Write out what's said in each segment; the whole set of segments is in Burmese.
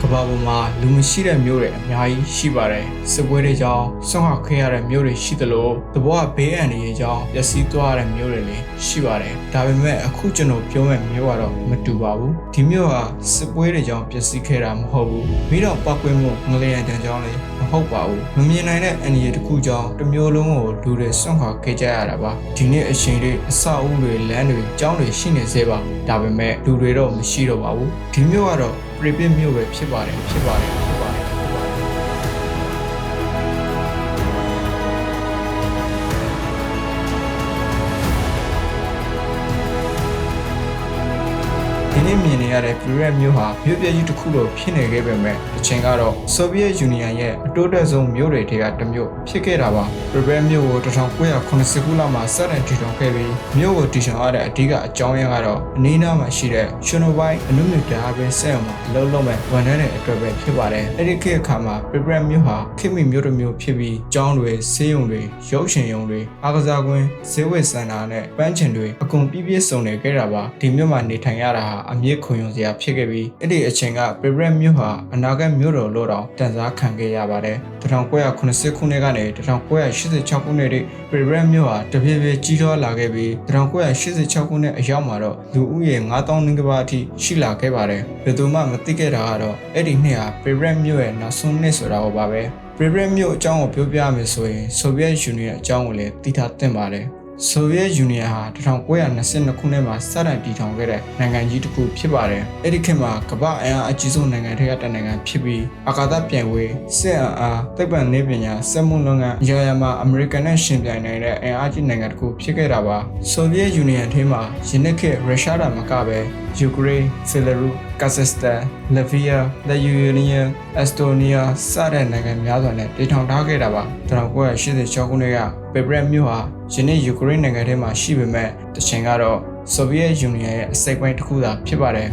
ကဘာပေါ်မှာလူမရှိတဲ့မျိုးတွေအများကြီးရှိပါတယ်စစ်ပွဲတွေကြောင့်ဆွန့်ခါခဲ့ရတဲ့မျိုးတွေရှိသလိုတဘောကဘေးအန္တရာယ်ကြောင့်ပျက်စီးသွားတဲ့မျိုးတွေလည်းရှိပါတယ်ဒါပေမဲ့အခုကျွန်တော်ပြောမဲ့မျိုးကတော့မတူပါဘူးဒီမျိုးဟာစစ်ပွဲတွေကြောင့်ပျက်စီးခဲ့တာမဟုတ်ဘူးမိတော့ပောက်ကွဲမှုငလျင်တန်ကြောင့်လည်းမဟုတ်ပါဘူးမမြင်နိုင်တဲ့အန္တရာယ်တစ်ခုကြောင့်တစ်မျိုးလုံးကိုလူတွေဆွန့်ခါခဲ့ကြရတာပါဒီနေ့အချိန်တွေအဆောက်အဦတွေလမ်းတွေကျောင်းတွေရှိနေသေးပါဒါပေမဲ့လူတွေတော့မရှိတော့ပါဘူးဒီမျိုးကတော့ပြပြမျိုးပဲဖြစ်ပါတယ်ဒီနေ့မြင်နေရတဲ့ Pirate မျိုးဟာမြို့ပြကြီးတစ်ခုလိုဖြစ်နေခဲ့ပေမဲ့အချိန်ကတော့ဆိုဗီယက်ယူနီယံရဲ့အတိုးတက်ဆုံးမြို့တွေထဲကတစ်မြို့ဖြစ်ခဲ့တာပါ Pirate မြို့ကို1980ခုလောက်မှာစတင်တည်ထောင်ခဲ့ပြီးမြို့ကိုတည်ထောင်ရတဲ့အဓိကအကြောင်းရင်းကတော့အနီးနားမှာရှိတဲ့ရှင်နိုဘိုင်းအနုမြူဓာတ်အားပေးစက်ရုံမှာအလုပ်လုပ်မဲ့ဝန်ထမ်းတွေအတွက်ပဲဖြစ်ပါတယ်အဲ့ဒီခေတ်အခါမှာ Pirate မြို့ဟာခေတ်မီမြို့တစ်မြို့ဖြစ်ပြီးကျောင်းတွေဆေးရုံတွေရုပ်ရှင်ရုံတွေအားကစားကွင်းဈေးဝယ်စင်တာနဲ့ပန်းချင်တွေအကုန်ပြည့်စုံနေခဲ့တာပါဒီမြို့မှာနေထိုင်ရတာဟာအမြင့်ခွန်ရုံစရာဖြစ်ခဲ့ပြီးအဲ့ဒီအချိန်က Pirate မြို့ဟာအနာဂတ်မြို့တော်လို့တောင်တန်စားခံခဲ့ရပါတယ်1980ခုနှစ်ကနေ1986ခုနှစ်ထိ Pirate မြို့ဟာတဖြည်းဖြည်းကြီးထွားလာခဲ့ပြီး1986ခုနှစ်အရောက်မှာတော့လူဦးရေ9000နီးပါးအထိရှိလာခဲ့ပါတယ်ဘယ်သူမှမသိခဲ့တာကတော့အဲ့ဒီနှစ်ဟာ Pirate မြို့ရဲ့နောက်ဆုံးနှစ်ဆိုတာကိုပါပဲ Pirate မြို့အကြောင်းကိုပြောပြရမယ်ဆိုရင်ဆိုဗီယက်ယူနီယံအကြောင်းကိုလည်းသိထားသင့်ပါတယ်ဆိုဗီယက်ယူနီယံဟာ1922ခုနှစ်မှာစတင်တည်ထောင်ခဲ့တဲ့နိုင်ငံကြီးတစ်ခုဖြစ်ပါတယ်။အဲ့ဒီခေတ်မှာကမ္ဘာအင်အားအကြီးဆုံးနိုင်ငံတွေကတစ်နိုင်ငံဖြစ်ပြီးအာကာသပြိုင်ဝေးစစ်အားသိပ္ပံနည်းပညာစက်မှုလုပ်ငန်းအရာရာမှာအမေရိကန်နဲ့ရှင်ပြိုင်နိုင်တဲ့အင်အားကြီးနိုင်ငံတစ်ခုဖြစ်ခဲ့တာပါ။ဆိုဗီယက်ယူနီယံထဲမှာယနေ့ခေတ်ရုရှားတာမကပဲယူကရိန်း၊ဘီလာရုစ်၊ကာဇက်စတန်၊လက်ဗီးယား၊လယူယေနီးယား၊အက်စတိုနီးယားစတဲ့နိုင်ငံများစွာနဲ့တည်ထောင်ထားခဲ့တာပါ1986ခုနှစ်က Pirate မြို့ဟာယနေ့ယူကရိန်းနိုင်ငံထဲမှာရှိပေမဲ့တချိန်ကတော့ဆိုဗီယက်ယူနီယံရဲ့အစိတ်ပိုင်းတစ်ခုသာဖြစ်ပါတယ်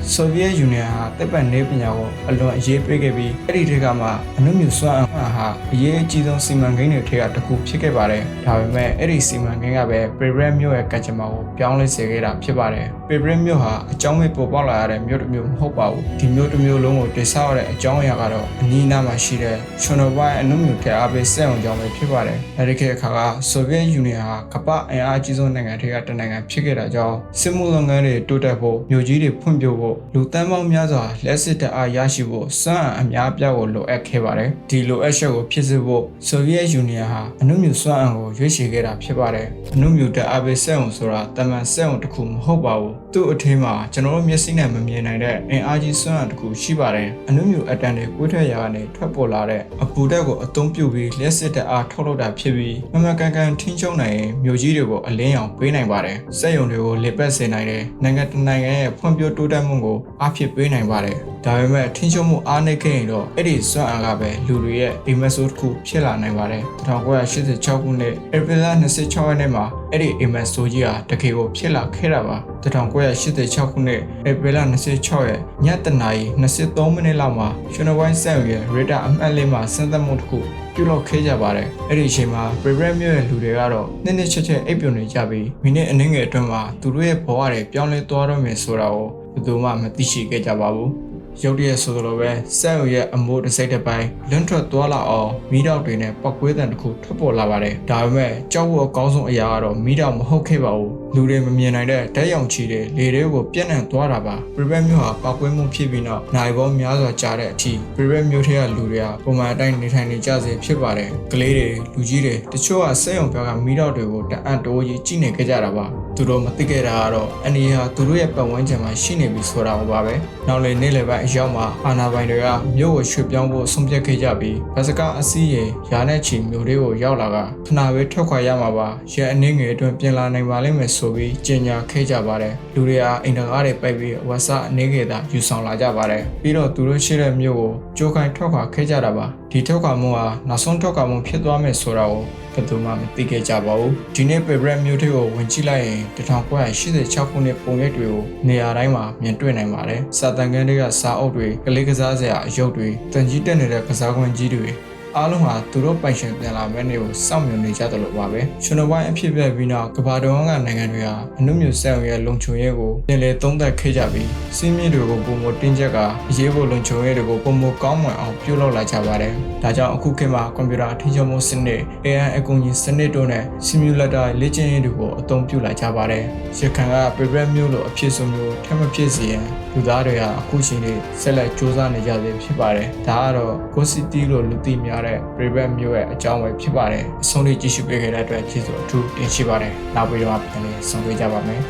ဆိုဗီယက်ယူနီယံဟာသိပ္ပံနည်းပညာကိုအလွန်အရေးပေးခဲ့ပြီးအဲ့ဒီထက်ကမှအနုမြူစွမ်းအားဟာအရေးအကြီးဆုံးစီမံကိန်းတွေထဲကတစ်ခုဖြစ်ခဲ့ပါတယ်ဒါပေမဲ့အဲ့ဒီစီမံကိန်းကပဲ Pirate မြို့ရဲ့ကံကြမ္မာကိုပြောင်းလဲစေခဲ့တာဖြစ်ပါတယ် Pirate မြို့ဟာအကြောင်းမဲ့ပေါ်ပေါက်လာရတဲ့မြို့တစ်မြို့မဟုတ်ပါဘူးဒီမြို့တစ်မြို့လုံးကိုတည်ဆောက်ရတဲ့အကြောင်းအရာကတော့အနီးအနားမှာရှိတဲ့ရှင်နိုဘိုင်းအနုမြူဓာတ်အားပေးစက်ရုံကြောင့်ပဲဖြစ်ပါတယ်အဲ့ဒီခေတ်အခါကဆိုဗီယက်ယူနီယံဟာကမ္ဘာအင်အားအကြီးဆုံးနိုင်ငံတွေကတစ်နိုင်ငံဖြစ်ခဲ့တာကြောင့်စစ်မှုလုပ်ငန်းတွေတိုးတက်ဖို့မြို့ကြီးတွေဖွံ့ဖြိုးဖို့လူတန်းပေါင်းများစွာလက်စစ်တပ်အားရရှိဖို့စွမ်းအားအများပြားကိုလိုအပ်ခဲ့ပါတယ်ဒီလိုအပ်ချက်ကိုဖြစ်စေဖို့ဆိုဗီယက်ယူနီယံဟာအနုမြူစွမ်းအားကိုရွေးချယ်ခဲ့တာဖြစ်ပါတယ်အနုမြူဓာတ်အားပေးစက်ရုံဆိုတာတမန်စက်ရုံတစ်ခုမဟုတ်ပါဘူးသူ့အထင်းမှာကျွန်တော်တို့မျက်စိနဲ့မမြင်နိုင်တဲ့အင်အားကြီးစွမ်းအားတစ်ခုရှိပါတယ်အနုမြူအတန်တွေကိုထွေးထွက်ရာကနေထွက်ပေါ်လာတဲ့အပူဓာတ်ကိုအသုံးပြုပြီးလက်စစ်တပ်အားထုတ်လုပ်တာဖြစ်ပြီးမမှန်ကန်ကန်ထိန်းချုပ်နိုင်ရင်မြို့ကြီးတွေကိုအလင်းရောင်ပေးနိုင်ပါတယ်စက်ရုံတွေကိုလေပတ်စေနိုင်တယ်နိုင်ငံတစ်နိုင်ငံရဲ့ဖွံ့ဖြိုးတိုးတက်မှုကိုအားဖြစ်ပေးနိုင်ပါတယ်ဒါပေမဲ့ထိန်းချုပ်မှုအားနည်းခဲ့ရင်တော့အဲ့ဒီစွမ်းအားကပဲလူတွေရဲ့အိမ်မက်ဆိုးတစ်ခုဖြစ်လာနိုင်ပါတယ်1986ခုနှစ်ဧပြီလ26ရက်နေ့မှာအဲ့ဒီအိမ်မက်ဆိုးကြီးဟာတကယ်ကိုဖြစ်လာခဲ့တာပါ1986ခုနှစ်ဧပြီလ26ရက်ညတနာရီ23မိနစ်လောက်မှာရှင်နိုဘိုင်းစက်ရုံရဲ့ရေဒါအမှတ်လေးမှာစမ်းသပ်မှုတစ်ခုပြုလုပ်ခဲ့ကြပါတယ်အဲ့ဒီအချိန်မှာ Pirate မြို့ရဲ့လူတွေကတော့နှစ်ချက်အိပ်ပျော်နေကြပြီးမိနစ်အနည်းငယ်အတွင်းမှာသူတို့ရဲ့ဘဝတွေပြောင်းလဲသွားတော့မယ်ဆိုတာကိုဘယ်သူမှမသိရှိခဲ့ကြပါဘူးရုတ်တရက်ဆိုလိုပဲစက်ရုံရဲ့အမိုးတစ်စိတ်တစ်ပိုင်းလွန့်ထွက်သွားလာအောင်မီးတောက်တွေနဲ့ပောက်ကွဲတဲ့တစ်ခုထွက်ပေါ်လာပါတယ်ဒါပေမဲ့ကြောက်ဖို့အကောင်းဆုံးအရာကတော့မီးတောက်မဟုတ်ခဲ့ပါဘူးလူတွေမမြင်နိုင်တဲ့ဓာတ်ရောင်ခြည်တွေလေတွေကိုပြန့်နှံ့သွားတာပါ Pirate မြို့ဟာပောက်ကွဲမှုဖြစ်ပြီးနောက်နိုင်ပေါင်းများစွာကြာတဲ့အထိ Pirate မြို့ထဲကလူတွေကပုံမှန်အတိုင်းနေထိုင်နေကြစေဖြစ်ပါတယ်ကလေးတွေလူကြီးတွေတချို့ကစက်ရုံပြောက်ကမီးတောက်တွေကိုတအံ့တိုးကြီးကြည့်နေကြကြတာပါသူတို့မသိခဲ့တာကတော့အန်ဒီဟာသူတို့ရဲ့ပတ်ဝန်းကျင်မှာရှိနေပြီဆိုတာကိုပါပဲနောက်လေနေ့လယ်ပိုင်းအရောက်မှာအာဏာပိုင်တွေကမြို့ကိုရွှေ့ပြောင်းဖို့ဆုံးဖြတ်ခဲ့ကြပြီးဘတ်စကားအစီးရေရာနဲ့ချီမြို့တွေကိုရောက်လာကခဏပဲထွက်ခွာရမှာပါရဲအနှင်းငယ်အတွင်းပြင်လာနိုင်ပါလိမ့်မယ်ဆိုပြီးကြေညာခဲ့ကြပါတယ်လူတွေကအိမ်တကားတွေပိတ်ပြီးဝက်ဆာအနေငယ်သာယူဆောင်လာကြပါတယ်ပြီးတော့သူတို့ရှိတဲ့မြို့ကိုကြိုးခိုင်းထွက်ခွာခဲ့ကြတာပါဒီထွက်ခွာမှုဟာနောက်ဆုံးထွက်ခွာမှုဖြစ်သွားမယ်ဆိုတာကိုဘယ်သူမှမသိခဲ့ကြပါဘူးဒီနေ့ Pirate မြို့ထဲကိုဝင်ကြည့်လိုက်ရင်1986ခုနှစ်ပုံရိပ်တွေကိုနေရာတိုင်းမှာမြင်တွေ့နိုင်ပါတယ်စာတန်ခန်းတွေကစာအုပ်တွေကလေးကစားစရာအရုပ်တွေတန်ကြီးတက်နေတဲ့ကစားကွင်းကြီးတွေ အားလုံးဟာသူတို့ပိုင်ရှင်ပြန်လာမယ့်နေ့ကိုစောင့်မျှော်နေကြတယ်လို့ပါပဲကျွန်တော်ပိုင်းအဖြစ်ပြပြီးနောက်ကမ္ဘာတော်ကနိုင်ငံတွေဟာအနုမြူဆက်အောင်ရဲ့လုံခြုံရေးကိုပြန်လည်သုံးသပ်ခဲ့ကြပြီးစီးမြင့်တွေကိုပုံမတင်းချက်ကအရေးပေါ်လုံခြုံရေးတွေကိုပုံမကောင်းမွန်အောင်ပြုလုပ်လာကြပါတယ်ဒါကြောင့်အခုခေတ်မှာကွန်ပျူတာအထင်ရှားမှုစနစ် AI အကူအညီစနစ်တို့နဲ့ simulator လေ့ကျင့်ရေးတွေကိုအသုံးပြုလာကြပါတယ်ရခိုင်က program မျိုးလိုအဖြစ်ဆုံးမျိုးထပ်မဖြစ်စေရန်လူသားတွေဟာအခုချိန်ထိဆက်လက်စ조사နေကြဆဲဖြစ်ပါတယ်ဒါကတော့ Ghost City လို့လူသိများတဲ့ program မျိုးရဲ့အကြောင်းပဲဖြစ်ပါတယ်အဆုံးထိကြည့်ရှုပေးခဲ့တဲ့အတွက်ကျေးဇူးအထူးတင်ရှိပါတယ်နောက်ပြီးတော့ပြန်လည်ဆုံတွေ့ကြပါမယ်